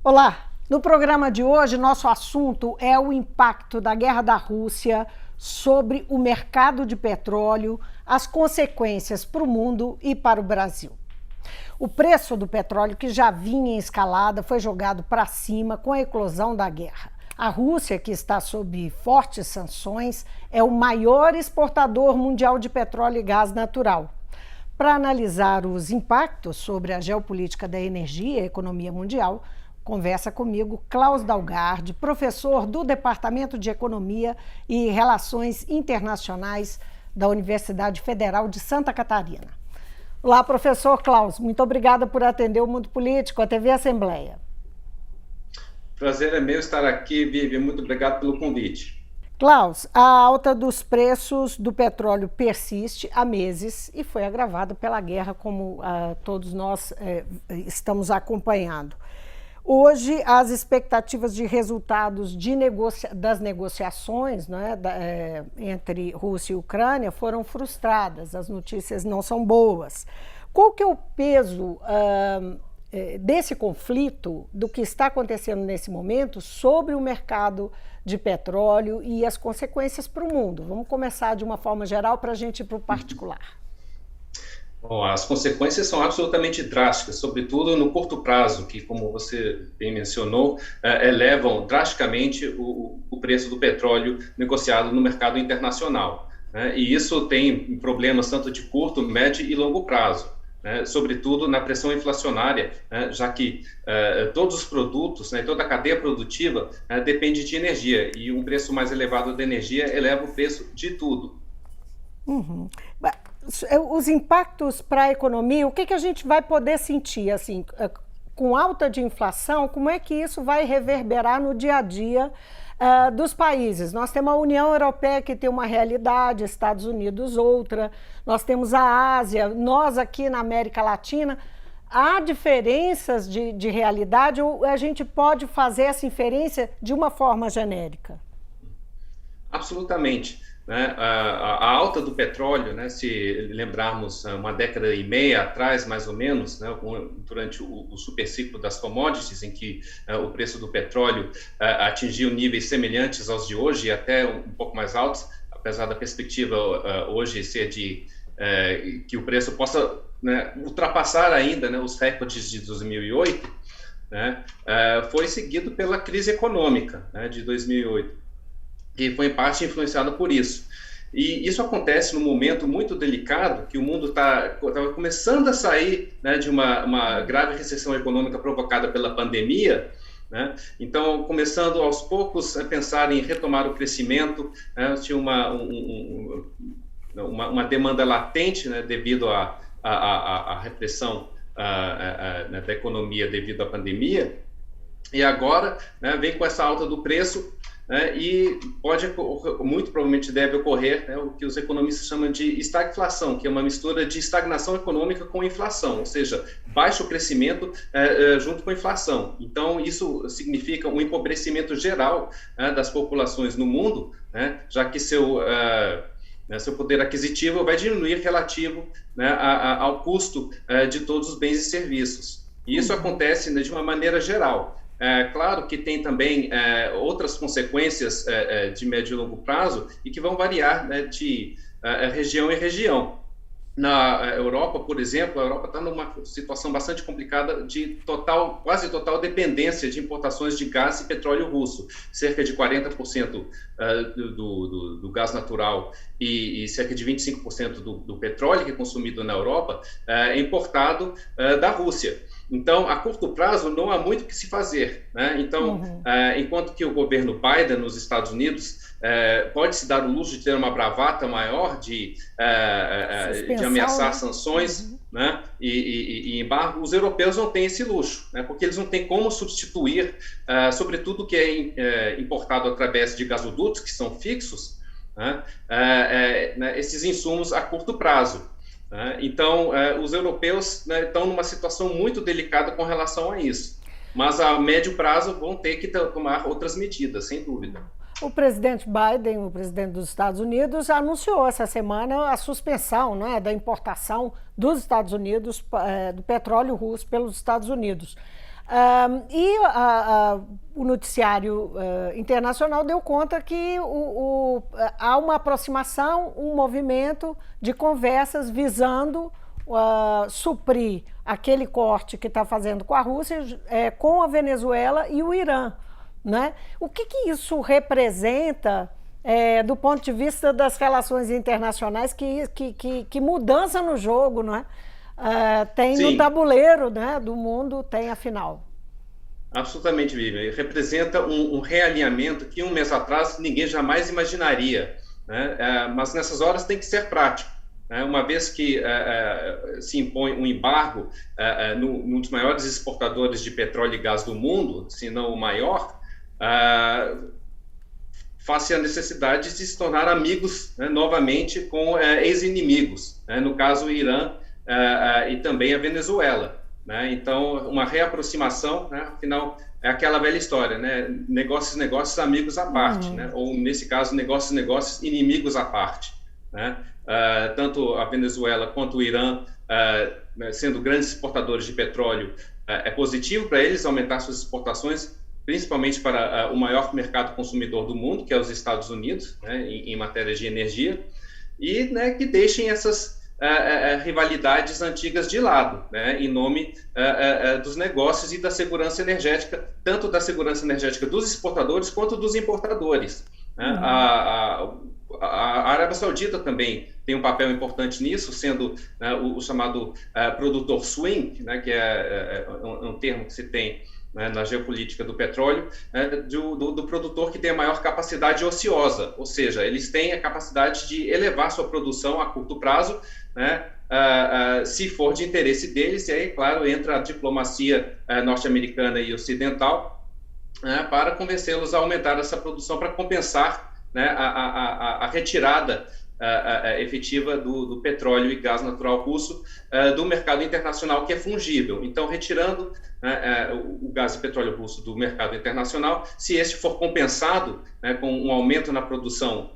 Olá! No programa de hoje, nosso assunto é o impacto da guerra da Rússia sobre o mercado de petróleo, as consequências para o mundo e para o Brasil. O preço do petróleo, que já vinha em escalada, foi jogado para cima com a eclosão da guerra. A Rússia, que está sob fortes sanções, é o maior exportador mundial de petróleo e gás natural. Para analisar os impactos sobre a geopolítica da energia e a economia mundial, conversa comigo Klaus Dalgardi, professor do Departamento de Economia e Relações Internacionais da Universidade Federal de Santa Catarina. Olá, professor Klaus, muito obrigada por atender o Mundo Político, a TV Assembleia. Prazer é meu estar aqui, Vivi. Muito obrigado pelo convite. Klaus, a alta dos preços do petróleo persiste há meses e foi agravada pela guerra, como todos nós estamos acompanhando. Hoje, as expectativas de resultados das negociações, né, entre Rússia e Ucrânia foram frustradas, as notícias não são boas. Qual que é o peso desse conflito, do que está acontecendo nesse momento, sobre o mercado de petróleo e as consequências para o mundo? Vamos começar de uma forma geral para a gente ir para o particular. Bom, as consequências são absolutamente drásticas, sobretudo no curto prazo, que, como você bem mencionou, elevam drasticamente o preço do petróleo negociado no mercado internacional. E isso tem problemas tanto de curto, médio e longo prazo, sobretudo na pressão inflacionária, já que todos os produtos, toda a cadeia produtiva depende de energia, e um preço mais elevado da energia eleva o preço de tudo. Uhum. Os impactos para a economia, o que a gente vai poder sentir, assim, com alta de inflação, como é que isso vai reverberar no dia a dia dos países? Nós temos a União Europeia, que tem uma realidade, Estados Unidos outra, nós temos a Ásia, nós aqui na América Latina. Há diferenças de realidade ou a gente pode fazer essa inferência de uma forma genérica? Absolutamente. A alta do petróleo, se lembrarmos uma década e meia atrás, mais ou menos, durante o superciclo das commodities, em que o preço do petróleo atingiu níveis semelhantes aos de hoje e até um pouco mais altos, apesar da perspectiva hoje ser que o preço possa ultrapassar ainda os recordes de 2008, foi seguido pela crise econômica de 2008. Que foi em parte influenciado por isso. E isso acontece num momento muito delicado, que o mundo estava começando a sair de uma grave recessão econômica provocada pela pandemia, então começando aos poucos a pensar em retomar o crescimento, tinha uma demanda latente devido à repressão da economia devido à pandemia, e agora vem com essa alta do preço. E muito provavelmente deve ocorrer o que os economistas chamam de estagflação, que é uma mistura de estagnação econômica com inflação, ou seja, baixo crescimento junto com a inflação. Então, isso significa um empobrecimento geral das populações no mundo, já que seu poder aquisitivo vai diminuir relativo ao custo de todos os bens e serviços. E isso acontece de uma maneira geral. Claro que tem também outras consequências de médio e longo prazo e que vão variar de região em região. Na Europa, por exemplo, a Europa está numa situação bastante complicada de quase total dependência de importações de gás e petróleo russo. Cerca de 40% do gás natural e cerca de 25% do petróleo que é consumido na Europa é importado da Rússia. Então, a curto prazo, não há muito o que se fazer. Então, enquanto que o governo Biden, nos Estados Unidos, pode se dar o luxo de ter uma bravata maior de ameaçar sanções e embargo, os europeus não têm esse luxo, porque eles não têm como substituir, sobretudo o que é importado através de gasodutos, que são fixos, esses insumos a curto prazo. Então, os europeus estão numa situação muito delicada com relação a isso. Mas a médio prazo vão ter que tomar outras medidas, sem dúvida. O presidente Biden, o presidente dos Estados Unidos, anunciou essa semana a suspensão, da importação dos Estados Unidos, do petróleo russo pelos Estados Unidos. O noticiário internacional deu conta que há uma aproximação, um movimento de conversas visando suprir aquele corte que está fazendo com a Rússia, com a Venezuela e o Irã, né? O que isso representa do ponto de vista das relações internacionais? Que mudança no jogo, não é? Tem Sim. No tabuleiro, né, do mundo, tem a final. Absolutamente, Vivian. Representa um realinhamento que um mês atrás ninguém jamais imaginaria, né? Mas nessas horas tem que ser prático, né? Uma vez que se impõe um embargo num dos maiores exportadores de petróleo e gás do mundo, se não o maior, faz-se a necessidade de se tornar amigos, né, novamente com ex-inimigos, né? No caso o Irã e também a Venezuela, né? Então, uma reaproximação, né? Afinal, é aquela velha história, né? Negócios, amigos à parte, né? Ou, nesse caso, negócios, inimigos à parte, né? Tanto a Venezuela quanto o Irã, sendo grandes exportadores de petróleo, é positivo para eles aumentar suas exportações, principalmente para o maior mercado consumidor do mundo, que é os Estados Unidos, né? Em matéria de energia, e, né, que deixem essas rivalidades antigas de lado, né, em nome dos negócios e da segurança energética, tanto da segurança energética dos exportadores quanto dos importadores, né? A Arábia Saudita também tem um papel importante nisso, sendo o chamado produtor swing, né, que é um termo que se tem, né, na geopolítica do petróleo, do produtor que tem a maior capacidade ociosa, ou seja, eles têm a capacidade de elevar sua produção a curto prazo, né, se for de interesse deles, e aí, claro, entra a diplomacia norte-americana e ocidental, né, para convencê-los a aumentar essa produção para compensar, né, a retirada efetiva do petróleo e gás natural russo do mercado internacional, que é fungível. Então, retirando o gás e petróleo russo do mercado internacional, se este for compensado, né, com um aumento na produção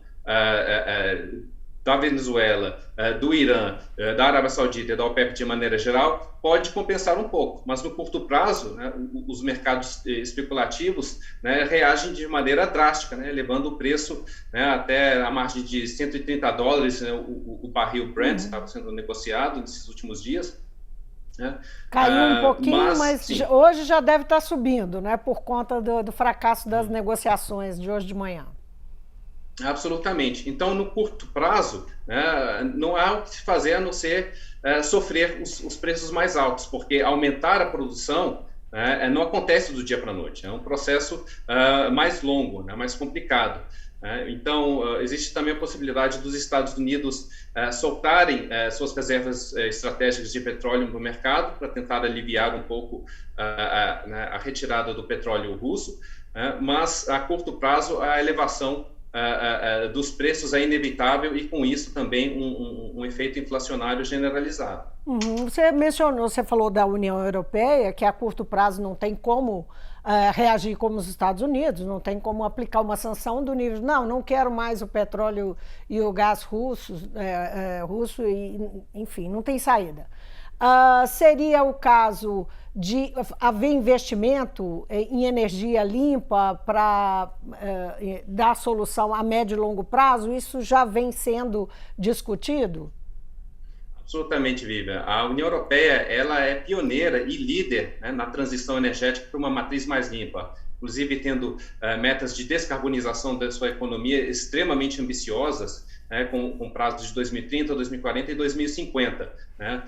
da Venezuela, do Irã, da Arábia Saudita e da OPEP de maneira geral, pode compensar um pouco, mas no curto prazo, né, os mercados especulativos, né, reagem de maneira drástica, né, levando o preço, né, até a margem de $130, né, o barril Brent estava sendo negociado nesses últimos dias. Né? Caiu um pouquinho, mas hoje já deve estar subindo, né, por conta do fracasso das negociações de hoje de manhã. Absolutamente. Então, no curto prazo, né, não há o que se fazer a não ser sofrer os preços mais altos, porque aumentar a produção não acontece do dia para a noite, é um processo mais longo, né, mais complicado. Então, existe também a possibilidade dos Estados Unidos soltarem suas reservas estratégicas de petróleo no mercado para tentar aliviar um pouco a retirada do petróleo russo, mas a curto prazo a elevação dos preços é inevitável e com isso também um efeito inflacionário generalizado. Você falou da União Europeia, que a curto prazo não tem como reagir como os Estados Unidos, não tem como aplicar uma sanção do nível, não quero mais o petróleo e o gás russo, enfim, não tem saída. Seria o caso de haver investimento em energia limpa para dar solução a médio e longo prazo? Isso já vem sendo discutido? Absolutamente, Vivian. A União Europeia ela é pioneira e líder, né, na transição energética para uma matriz mais limpa, inclusive tendo metas de descarbonização da sua economia extremamente ambiciosas, com prazos de 2030, 2040 e 2050. Né?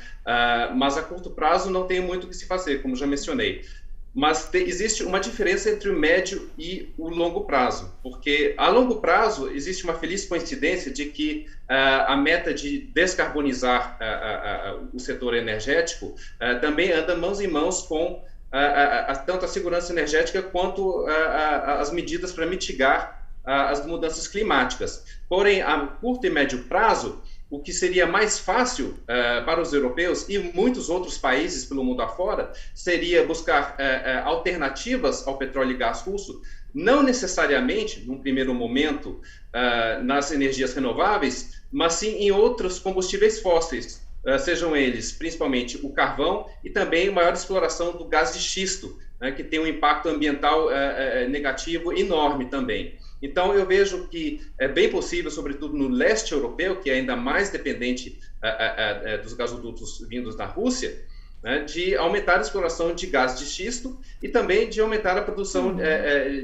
Mas a curto prazo não tem muito o que se fazer, como já mencionei. Mas existe uma diferença entre o médio e o longo prazo, porque a longo prazo existe uma feliz coincidência de que a meta de descarbonizar o setor energético também anda mãos em mãos com tanto a segurança energética quanto as medidas para mitigar as mudanças climáticas. Porém, a curto e médio prazo, o que seria mais fácil para os europeus e muitos outros países pelo mundo afora, seria buscar alternativas ao petróleo e gás russo, não necessariamente, num primeiro momento, nas energias renováveis, mas sim em outros combustíveis fósseis, sejam eles principalmente o carvão e também maior exploração do gás de xisto, né, que tem um impacto ambiental negativo enorme também. Então, eu vejo que é bem possível, sobretudo no leste europeu, que é ainda mais dependente dos gasodutos vindos da Rússia, né, de aumentar a exploração de gás de xisto e também de aumentar a produção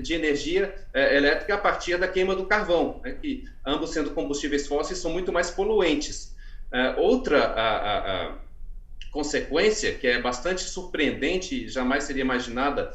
de energia elétrica a partir da queima do carvão, né, que ambos sendo combustíveis fósseis são muito mais poluentes. Outra consequência, que é bastante surpreendente, jamais seria imaginada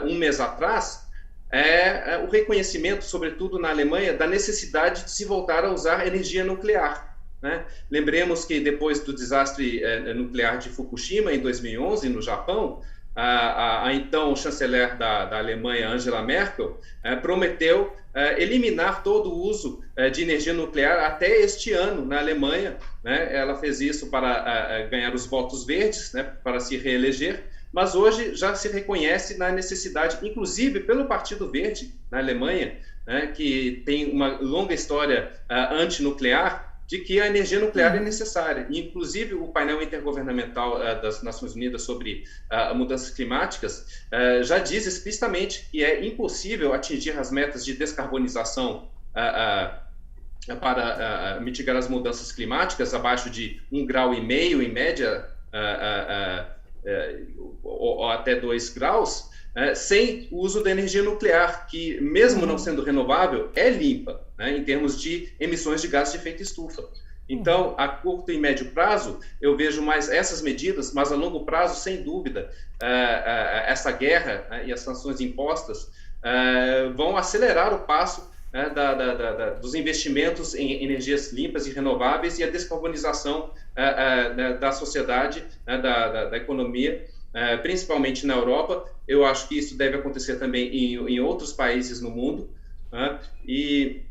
um mês atrás, é o reconhecimento, sobretudo na Alemanha, da necessidade de se voltar a usar energia nuclear, né? Lembremos que depois do desastre nuclear de Fukushima, em 2011, no Japão, a então chanceler da Alemanha, Angela Merkel, prometeu eliminar todo o uso de energia nuclear até este ano na Alemanha, né? Ela fez isso para ganhar os votos verdes, né, para se reeleger, mas hoje já se reconhece na necessidade, inclusive pelo Partido Verde na Alemanha, né, que tem uma longa história antinuclear, de que a energia nuclear é necessária. Inclusive, o painel intergovernamental das Nações Unidas sobre mudanças climáticas já diz explicitamente que é impossível atingir as metas de descarbonização para mitigar as mudanças climáticas abaixo de 1,5 grau em média, ou até 2 graus, sem o uso da energia nuclear, que, mesmo não sendo renovável, é limpa, né, em termos de emissões de gases de efeito estufa. Então, a curto e médio prazo, eu vejo mais essas medidas, mas a longo prazo, sem dúvida, essa guerra e as sanções impostas vão acelerar o passo dos investimentos em energias limpas e renováveis e a descarbonização da sociedade, da economia, principalmente na Europa. Eu acho que isso deve acontecer também em outros países no mundo, né? E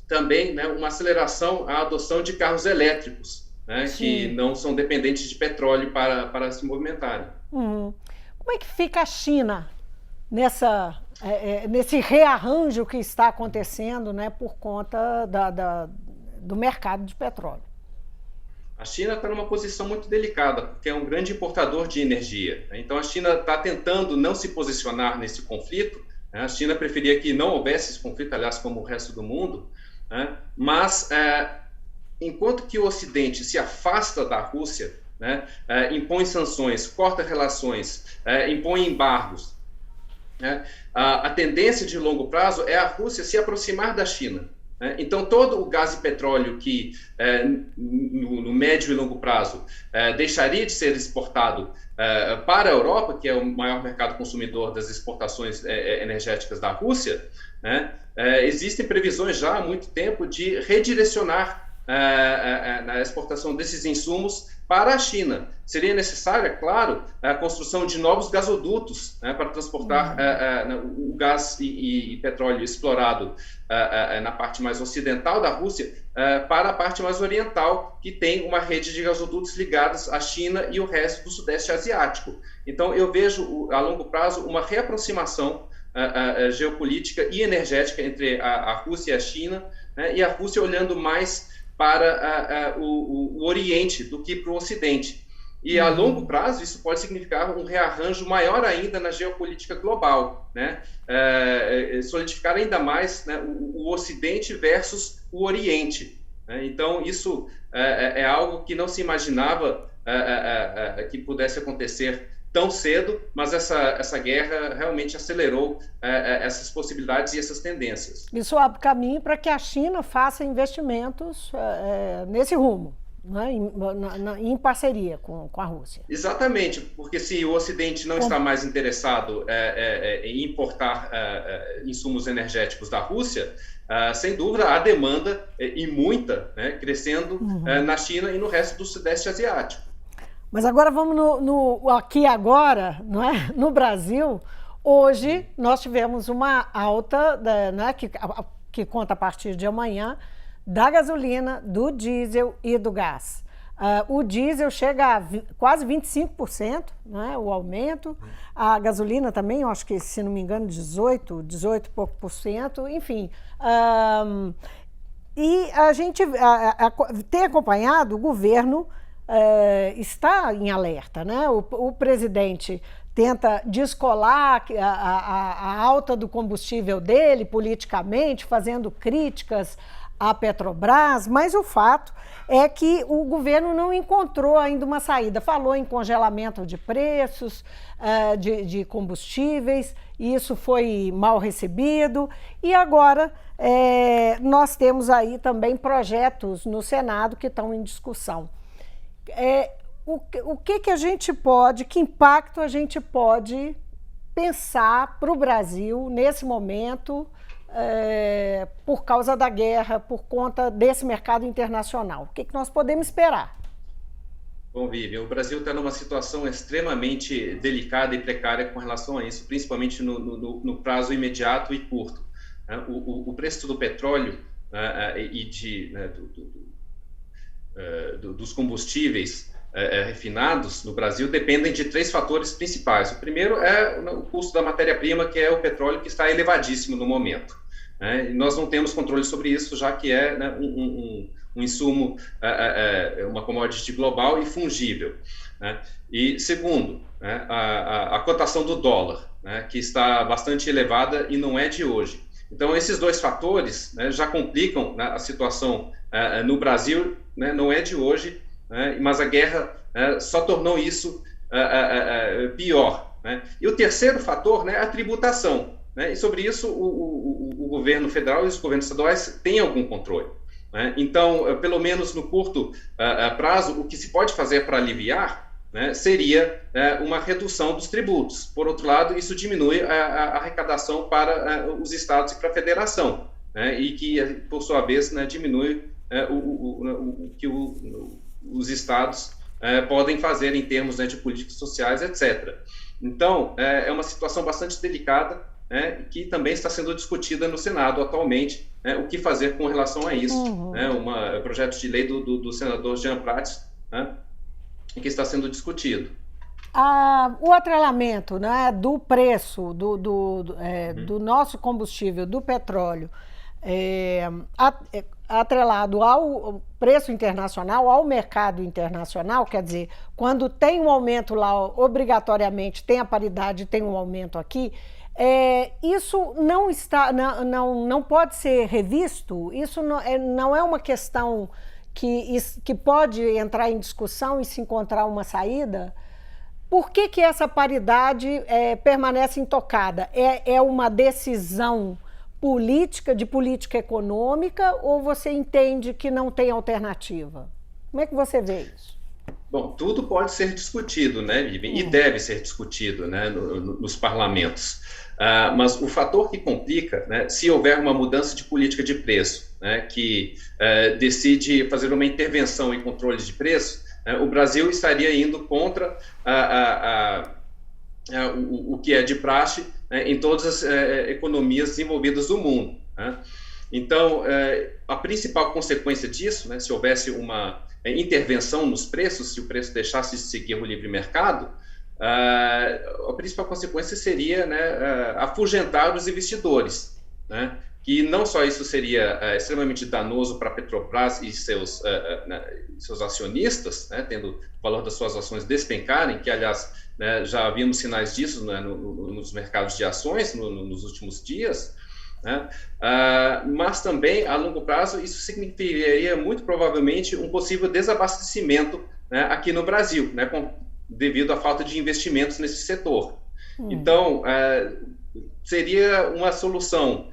também, né, uma aceleração à adoção de carros elétricos, né, que não são dependentes de petróleo para se movimentarem. Como é que fica a China nesse rearranjo que está acontecendo, né, por conta do mercado de petróleo? A China está numa posição muito delicada, porque é um grande importador de energia. Então, a China está tentando não se posicionar nesse conflito, né? A China preferia que não houvesse esse conflito, aliás, como o resto do mundo, né? Mas, enquanto que o Ocidente se afasta da Rússia, né, impõe sanções, corta relações, impõe embargos, né, a tendência de longo prazo é a Rússia se aproximar da China. Então, todo o gás e petróleo que, no médio e longo prazo, deixaria de ser exportado para a Europa, que é o maior mercado consumidor das exportações energéticas da Rússia, né, existem previsões já há muito tempo de redirecionar na exportação desses insumos para a China. Seria necessária, claro, a construção de novos gasodutos, né, para transportar o gás e petróleo explorado na parte mais ocidental da Rússia para a parte mais oriental, que tem uma rede de gasodutos ligados à China e o resto do Sudeste Asiático. Então, eu vejo, a longo prazo, uma reaproximação geopolítica e energética entre a Rússia e a China, né, e a Rússia olhando mais para o Oriente do que para o Ocidente. E a longo prazo isso pode significar um rearranjo maior ainda na geopolítica global, né? Solidificar ainda mais, né, o Ocidente versus o Oriente, né? Então isso é algo que não se imaginava que pudesse acontecer tão cedo, mas essa guerra realmente acelerou essas possibilidades e essas tendências. Isso abre caminho para que a China faça investimentos nesse rumo, né, em parceria com a Rússia. Exatamente, porque se o Ocidente não está mais interessado em importar insumos energéticos da Rússia, sem dúvida há demanda, e muita, né, crescendo na China e no resto do Sudeste Asiático. Mas agora vamos aqui agora, não é? No Brasil. Hoje nós tivemos uma alta, né, que conta a partir de amanhã, da gasolina, do diesel e do gás. O diesel chega a quase 25%, né, o aumento. A gasolina também, eu acho que, se não me engano, 18 e pouco por cento, enfim. E a gente tem acompanhado o governo está em alerta, né? O presidente tenta descolar a alta do combustível dele politicamente, fazendo críticas à Petrobras, mas o fato é que o governo não encontrou ainda uma saída. Falou em congelamento de preços de combustíveis, e isso foi mal recebido, e agora nós temos aí também projetos no Senado que estão em discussão. O que a gente pode, que impacto a gente pode pensar para o Brasil nesse momento, por causa da guerra, por conta desse mercado internacional? O que nós podemos esperar? Bom, Vivian, o Brasil está numa situação extremamente delicada e precária com relação a isso, principalmente no prazo imediato e curto. O preço do petróleo e dos combustíveis refinados no Brasil dependem de 3 fatores principais. O primeiro é o custo da matéria-prima, que é o petróleo, que está elevadíssimo no momento. E nós não temos controle sobre isso, já que é um insumo, uma commodity global e fungível. E segundo, a cotação do dólar, que está bastante elevada e não é de hoje. Então, esses 2 fatores já complicam a situação no Brasil, não é de hoje, mas a guerra só tornou isso pior. E o terceiro fator é a tributação. E sobre isso o governo federal e os governos estaduais têm algum controle. Então, pelo menos no curto prazo, o que se pode fazer para aliviar seria uma redução dos tributos. Por outro lado, isso diminui a arrecadação para os estados e para a federação, e que, por sua vez, diminui o que os estados podem fazer em termos de políticas sociais, etc. Então, é uma situação bastante delicada, que também está sendo discutida no Senado atualmente, o que fazer com relação a isso. Um projeto de lei do senador Jean Prats, que está sendo discutido. O atrelamento do preço do nosso combustível, do petróleo, atrelado ao preço internacional, ao mercado internacional, quer dizer, quando tem um aumento lá, obrigatoriamente tem a paridade, tem um aumento aqui, isso não pode ser revisto? Isso não é uma questão que pode entrar em discussão e se encontrar uma saída? Por que essa paridade permanece intocada? É uma decisão política, de política econômica, ou você entende que não tem alternativa? Como é que você vê isso? Bom, tudo pode ser discutido, Vivian, e deve ser discutido, nos parlamentos. Mas o fator que complica, se houver uma mudança de política de preço, que decide fazer uma intervenção em controle de preço, o Brasil estaria indo contra o que é de praxe em todas as economias desenvolvidas do mundo. Então, a principal consequência disso, se houvesse uma intervenção nos preços, se o preço deixasse de seguir o livre mercado, a principal consequência seria afugentar os investidores, que não só isso seria extremamente danoso para a Petrobras e seus acionistas, tendo o valor das suas ações despencarem, que, aliás, já vimos sinais disso nos mercados de ações nos últimos dias, mas também, a longo prazo, isso significaria muito provavelmente um possível desabastecimento aqui no Brasil, devido à falta de investimentos nesse setor. Então, seria uma solução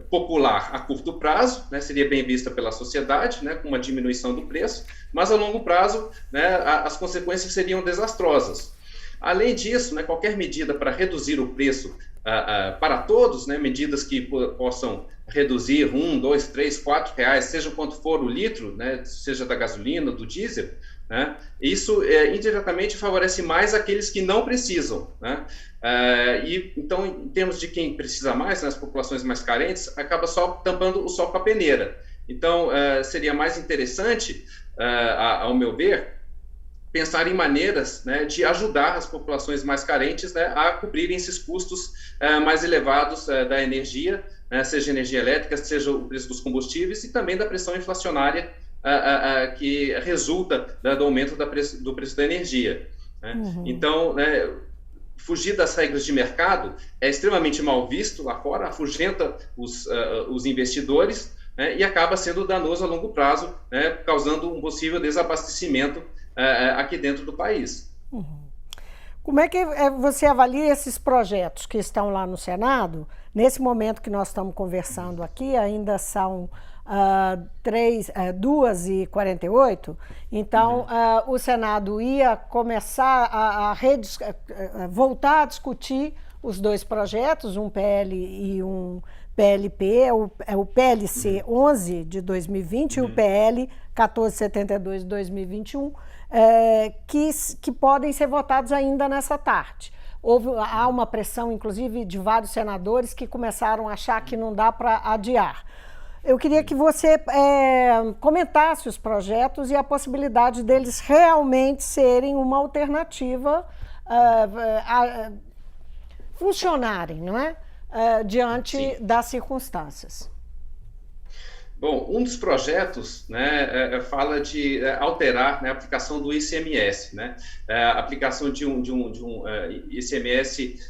popular a curto prazo, seria bem vista pela sociedade, com uma diminuição do preço, mas a longo prazo, as consequências seriam desastrosas. Além disso, qualquer medida para reduzir o preço para todos, medidas que possam reduzir R$1, R$2, R$3, R$4, seja quanto for o litro, seja da gasolina, do diesel, isso indiretamente favorece mais aqueles que não precisam. E então, em termos de quem precisa mais, as populações mais carentes, acaba só tampando o sol com a peneira. Então, seria mais interessante, ao meu ver, pensar em maneiras de ajudar as populações mais carentes a cobrirem esses custos mais elevados da energia, seja energia elétrica, seja o preço dos combustíveis e também da pressão inflacionária que resulta do aumento do preço da energia. Né? Então, né, fugir das regras de mercado é extremamente mal visto lá fora, afugenta os investidores, né, e acaba sendo danoso a longo prazo, né, causando um possível desabastecimento aqui dentro do país. Como é que você avalia esses projetos que estão lá no Senado? Nesse momento que nós estamos conversando aqui, ainda são 2h48, então o Senado ia começar a voltar a discutir os dois projetos, um PL e um PLP, o PLC 11 de 2020 e o PL 1472 de 2021, que podem ser votados ainda nessa tarde. Há uma pressão, inclusive, de vários senadores que começaram a achar que não dá para adiar. Eu queria que você comentasse os projetos e a possibilidade deles realmente serem uma alternativa, funcionarem, não é? Diante das circunstâncias. Bom, um dos projetos, né, fala de alterar, né, a aplicação do ICMS, né, a aplicação de um ICMS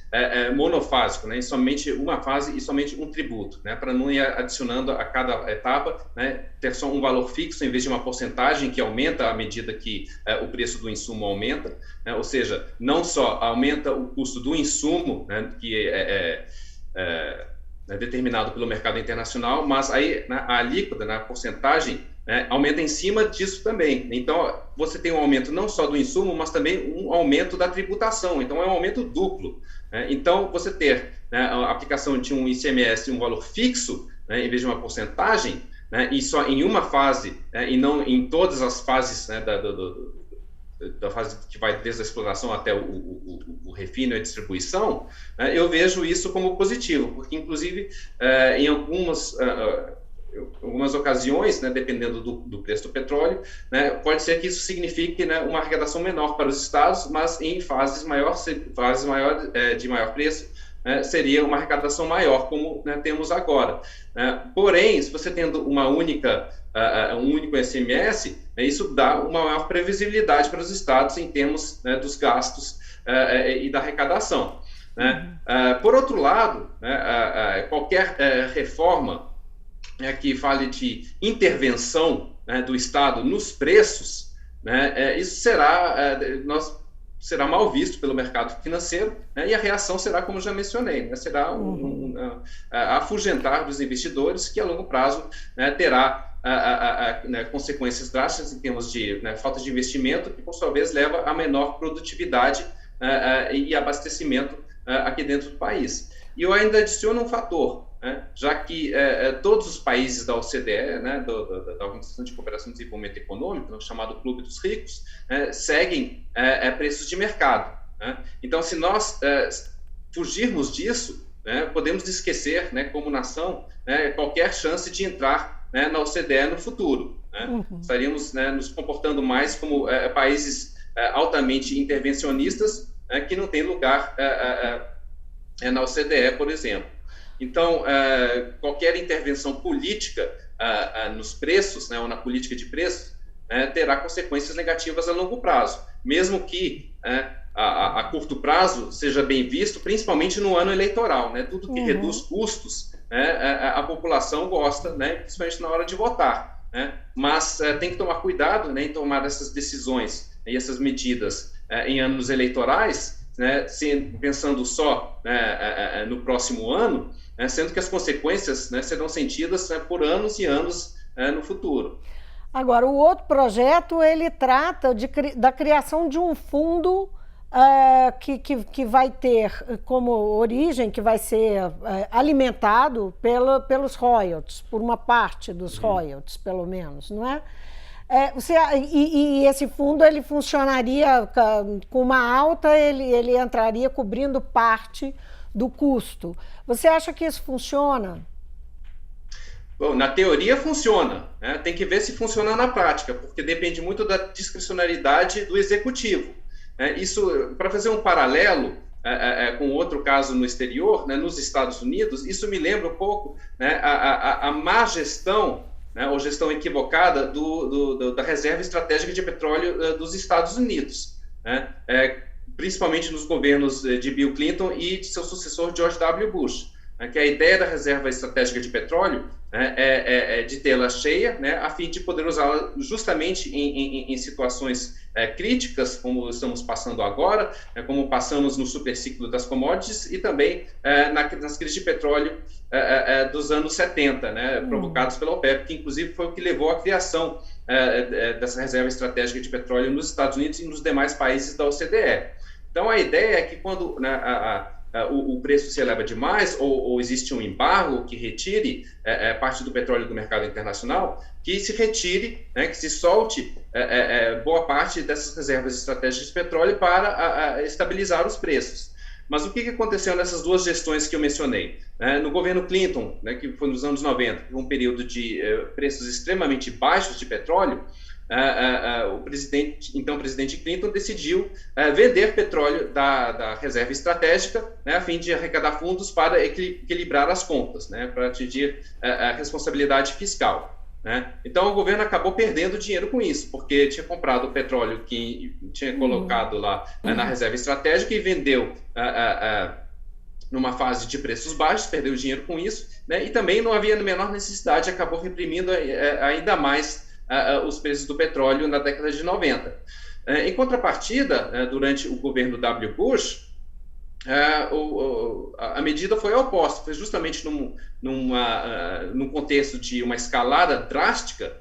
monofásico, né, em somente uma fase e somente um tributo, né, para não ir adicionando a cada etapa, né, ter só um valor fixo em vez de uma porcentagem que aumenta à medida que o preço do insumo aumenta, né, ou seja, não só aumenta o custo do insumo, né, que determinado pelo mercado internacional, mas aí, né, a alíquota, né, a porcentagem, né, aumenta em cima disso também. Então, você tem um aumento não só do insumo, mas também um aumento da tributação. Então, é um aumento duplo. Né? Então, você ter, né, a aplicação de um ICMS, um valor fixo, né, em vez de uma porcentagem, né, e só em uma fase, né, e não em todas as fases, né, da fase que vai desde a exploração até o refino e a distribuição, né, eu vejo isso como positivo, porque, inclusive, em algumas ocasiões, né, dependendo do preço do petróleo, né, pode ser que isso signifique, né, uma arrecadação menor para os estados, mas em fases de maior preço, né, seria uma arrecadação maior, como, né, temos agora. Porém, se você tendo um único ICMS, né, isso dá uma maior previsibilidade para os estados em termos, né, dos gastos e da arrecadação. Né? Por outro lado, né, qualquer reforma que fale de intervenção, né, do Estado nos preços, né, isso será mal visto pelo mercado financeiro, né, e a reação será, como já mencionei, né, será afugentar dos investidores, que a longo prazo, né, terá né, consequências drásticas em termos de, né, falta de investimento, que por sua vez leva a menor produtividade e abastecimento aqui dentro do país. E eu ainda adiciono um fator, né, já que todos os países da OCDE, né, da Organização de Cooperação e Desenvolvimento Econômico, chamado Clube dos Ricos, seguem preços de mercado. Né? Então, se nós fugirmos disso, né, podemos esquecer, né, como nação, né, qualquer chance de entrar, né, na OCDE no futuro. Né? Estaríamos, né, nos comportando mais como países altamente intervencionistas, que não tem lugar na OCDE, por exemplo. Então, qualquer intervenção política nos preços, né, ou na política de preços, terá consequências negativas a longo prazo, mesmo que a curto prazo seja bem visto, principalmente no ano eleitoral. Né? Tudo que reduz custos, a população gosta, né, principalmente na hora de votar. Né? Mas tem que tomar cuidado, né, em tomar essas decisões e essas medidas em anos eleitorais, né, pensando só, né, no próximo ano, né, sendo que as consequências, né, serão sentidas, né, por anos e anos no futuro. Agora, o outro projeto, ele trata da criação de um fundo que vai ter como origem, que vai ser alimentado pelos royalties, por uma parte dos royalties, pelo menos, não é? E esse fundo, ele funcionaria com uma alta, ele entraria cobrindo parte do custo. Você acha que isso funciona? Bom, na teoria funciona, né? Tem que ver se funciona na prática, porque depende muito da discricionariedade do executivo. Isso, para fazer um paralelo com outro caso no exterior, né, nos Estados Unidos, isso me lembra um pouco, né, a má gestão, né, ou gestão equivocada da reserva estratégica de petróleo dos Estados Unidos, né, principalmente nos governos de Bill Clinton e de seu sucessor George W. Bush, né, que a ideia da reserva estratégica de petróleo, né, é de tê-la cheia, né, a fim de poder usá-la justamente em situações críticas, como estamos passando agora, né, como passamos no superciclo das commodities e também nas crises de petróleo dos anos 70, né, provocados pela OPEP, que inclusive foi o que levou à criação dessa reserva estratégica de petróleo nos Estados Unidos e nos demais países da OCDE. Então, a ideia é que quando, né, o preço se eleva demais ou existe um embargo que retire parte do petróleo do mercado internacional, que se retire, né, que se solte boa parte dessas reservas estratégicas de petróleo para estabilizar os preços. Mas o que aconteceu nessas duas gestões que eu mencionei? No governo Clinton, né, que foi nos anos 90, um período de preços extremamente baixos de petróleo, o presidente Clinton decidiu vender petróleo da reserva estratégica, né, a fim de arrecadar fundos para equilibrar as contas, né, para atingir a responsabilidade fiscal. Né? Então, o governo acabou perdendo dinheiro com isso, porque tinha comprado o petróleo que tinha colocado lá na reserva estratégica e vendeu numa fase de preços baixos, perdeu dinheiro com isso, né? E também não havia a menor necessidade, acabou reprimindo ainda mais os preços do petróleo na década de 90. Em contrapartida, durante o governo W. Bush, a medida foi a oposta, foi justamente num contexto de uma escalada drástica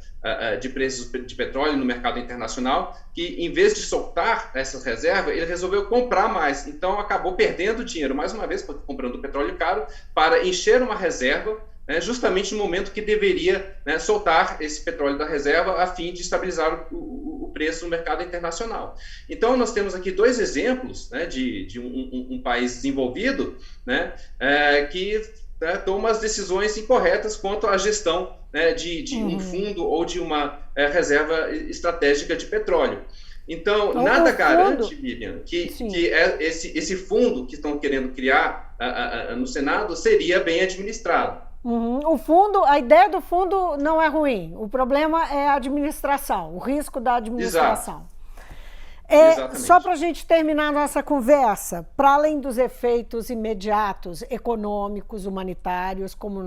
de preços de petróleo no mercado internacional, que em vez de soltar essa reserva, ele resolveu comprar mais, então acabou perdendo dinheiro, mais uma vez, comprando petróleo caro, para encher uma reserva, justamente no momento que deveria, né, soltar esse petróleo da reserva a fim de estabilizar o preço no mercado internacional. Então, nós temos aqui dois exemplos, né, de um país desenvolvido, né, que toma as decisões incorretas quanto à gestão, né, de um fundo ou de uma reserva estratégica de petróleo. Então, nada garante, Miriam, que esse fundo que estão querendo criar no Senado seria bem administrado. O fundo, a ideia do fundo não é ruim, o problema é a administração, o risco da administração. Só para a gente terminar a nossa conversa, para além dos efeitos imediatos, econômicos, humanitários, como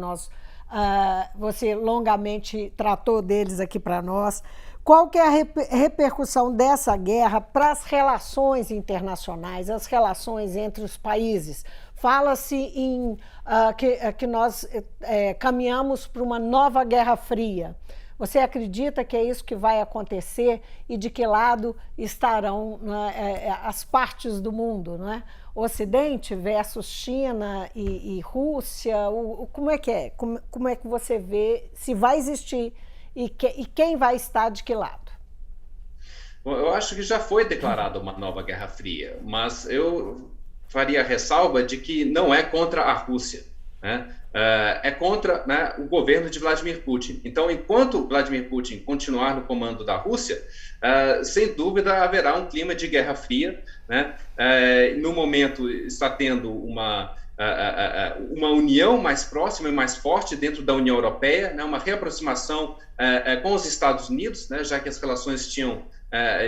você longamente tratou deles aqui para nós, qual que é a repercussão dessa guerra para as relações internacionais, as relações entre os países? Fala-se que nós caminhamos para uma nova Guerra Fria. Você acredita que é isso que vai acontecer e de que lado estarão, né, as partes do mundo, né? Ocidente versus China e Rússia? Como é que é? Como é que você vê se vai existir e quem vai estar de que lado? Bom, eu acho que já foi declarada uma nova Guerra Fria, mas eu faria a ressalva de que não é contra a Rússia, né? É contra, né, o governo de Vladimir Putin. Então, enquanto Vladimir Putin continuar no comando da Rússia, sem dúvida haverá um clima de Guerra Fria, né? No momento está tendo uma união mais próxima e mais forte dentro da União Europeia, né? Uma reaproximação com os Estados Unidos, né? Já que as relações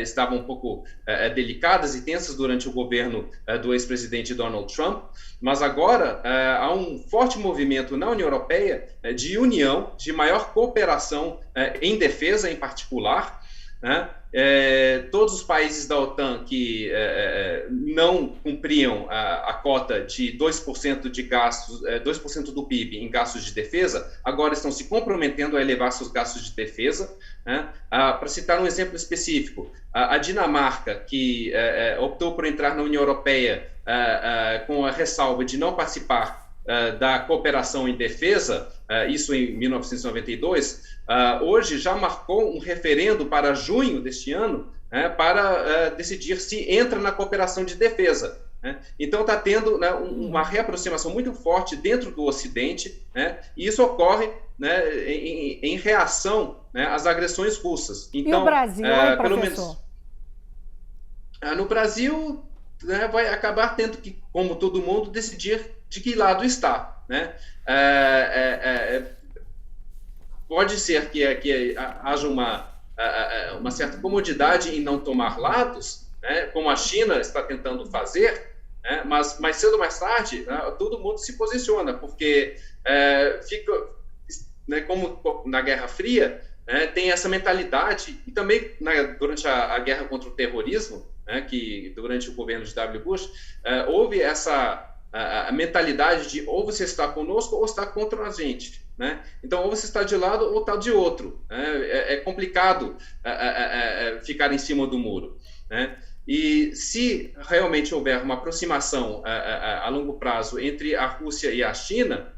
estavam um pouco delicadas e tensas durante o governo do ex-presidente Donald Trump, mas agora há um forte movimento na União Europeia de união, de maior cooperação em defesa em particular, né? Todos os países da OTAN que não cumpriam a cota de 2% de gastos, 2% do PIB em gastos de defesa, agora estão se comprometendo a elevar seus gastos de defesa, né? Para citar um exemplo específico, a Dinamarca, que optou por entrar na União Europeia com a ressalva de não participar da cooperação em defesa, isso em 1992, hoje já marcou um referendo para junho deste ano, para decidir se entra na cooperação de defesa. Então está tendo, né, uma reaproximação muito forte dentro do Ocidente, né, e isso ocorre, né, em reação, né, às agressões russas. Então, e o Brasil, pelo menos no Brasil, né, vai acabar tendo que, como todo mundo, decidir de que lado está, né? pode ser que haja uma certa comodidade em não tomar lados, né, como a China está tentando fazer, né, mas mais cedo ou mais tarde, né, todo mundo se posiciona, porque fica, né, como na Guerra Fria, né, tem essa mentalidade, e também durante a guerra contra o terrorismo, né, que durante o governo de W. Bush, houve essa a mentalidade de ou você está conosco ou está contra a gente, né? Então, ou você está de lado ou está de outro, né? É complicado ficar em cima do muro, né? E se realmente houver uma aproximação a longo prazo entre a Rússia e a China,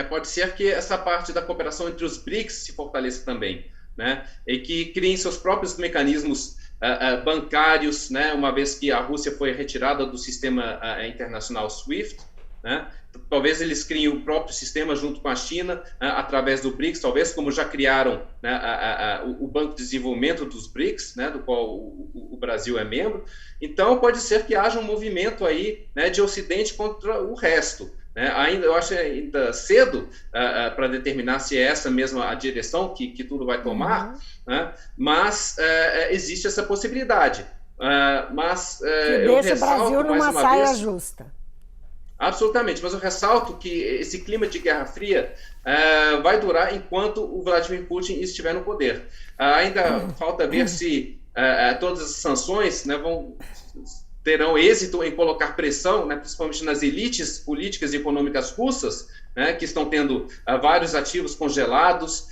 pode ser que essa parte da cooperação entre os BRICS se fortaleça também, né? E que criem seus próprios mecanismos bancários, né? Uma vez que a Rússia foi retirada do sistema internacional SWIFT, né? Talvez eles criem o próprio sistema junto com a China, através do BRICS, talvez como já criaram, né, o Banco de Desenvolvimento dos BRICS, né, do qual o Brasil é membro. Então, pode ser que haja um movimento aí, né, de Ocidente contra o resto. Eu acho ainda cedo para determinar se é essa mesma a direção que tudo vai tomar, né? Mas existe essa possibilidade. Que deixa o Brasil numa saia justa. Absolutamente, mas eu ressalto que esse clima de Guerra Fria vai durar enquanto o Vladimir Putin estiver no poder. Ainda falta ver se todas as sanções, né, terão êxito em colocar pressão, né, principalmente nas elites políticas e econômicas russas, né, que estão tendo vários ativos congelados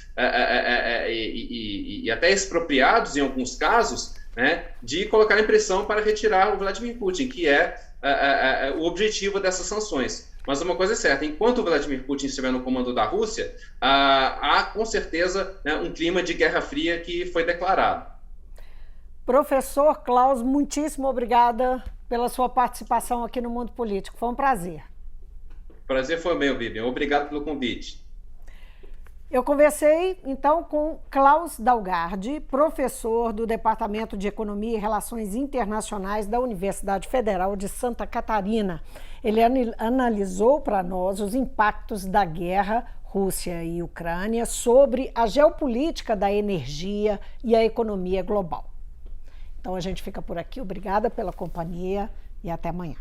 e até expropriados em alguns casos, né, de colocar pressão para retirar o Vladimir Putin, que é o objetivo dessas sanções. Mas uma coisa é certa, enquanto o Vladimir Putin estiver no comando da Rússia, há com certeza, né, um clima de Guerra Fria que foi declarado. Professor Klaus, muitíssimo obrigada pela sua participação aqui no Mundo Político. Foi um prazer. Prazer foi meu, Vivian. Obrigado pelo convite. Eu conversei, então, com Klaus Dalgardi, professor do Departamento de Economia e Relações Internacionais da Universidade Federal de Santa Catarina. Ele analisou para nós os impactos da guerra Rússia e Ucrânia sobre a geopolítica da energia e a economia global. Então, a gente fica por aqui. Obrigada pela companhia e até amanhã.